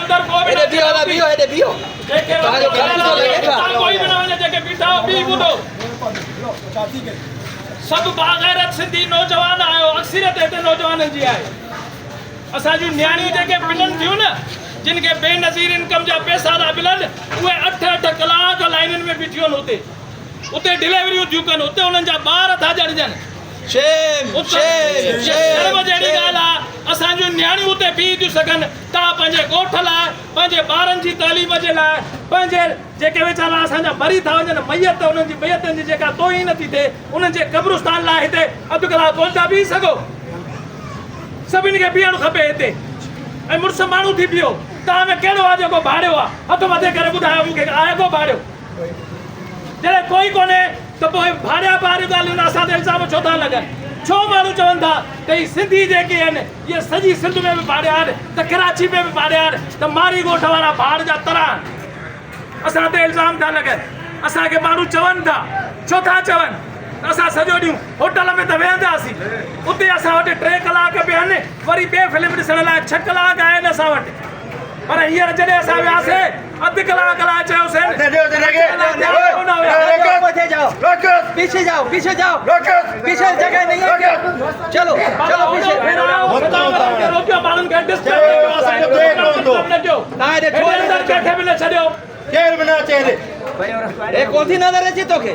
अंदर को भी कोई भी ना वञे जेके बीठा बी ॿुधो सभु बाग़ैरत सिंधी नौजवान आयो अक्सरियत हिते नौजवाननि जी आहे असां जूं न्याणियूं जेके मिलनि थियूं न जिन खे बेनज़ीर इनकम जा पैसा था मिलनि उहे 8-8 कलाक लाइनुनि में बीठियूं आहिनि उते डिलीवरियूं थियूं कनि उते उन्हनि जा ॿार था ॼणजनि शर्म जहिड़ी ॻाल्हि आहे असां जूं न्याणियूं उते बीह थियूं सघनि तव्हां पंहिंजे ॻोठ लाइ पंहिंजे ॿारनि जी तालीम जे लाइ पंहिंजे जेके वीचारा असांजा मरी था वञनि मैयत उन्हनि जी मैयतनि जी जेका तोहीन थी थिए उन्हनि जे क़ब्रिस्तान लाइ हिते अधु कलाक कोन था बीह सघो सभिनी खे बीहणु खपे हिते ऐं मुड़ुस माण्हू थी बीहो तव्हां में कहिड़ो आहे जेको भाड़ियो आहे हथ मथे करे ॿुधायो मूंखे आहे को भाड़ियो जॾहिं कोई कोन्हे त पोइ भाड़िया ॻाल्हियुनि असां ते इल्ज़ाम छो था लॻनि छो माण्हू चवनि था त ही सिंधी जेके आहिनि इहे सॼी सिंध में बि भाड़िया आहिनि त कराची में बि भाड़िया आहिनि त मारी ॻोठ वारा भाड़ जा तरा असां ते इल्ज़ाम था लॻनि असांखे माण्हू चवनि था छो था चवनि असां सॼो ॾींहुं होटल में त वेहंदासीं उते असां वटि 3 कलाक बि आहिनि वरी ॿिए फिल्म ॾिसण लाइ 6 कलाक आहिनि असां वटि पर हींअर जॾहिं असां वियासीं अधु कलाक लाइ चयोसीं पीछे जाओ पीछे जगह नहीं है चलो पीछे रोकियो माण्हुनि खे डिस्टर्ब न कयो कौन सी नजर है जी तोखे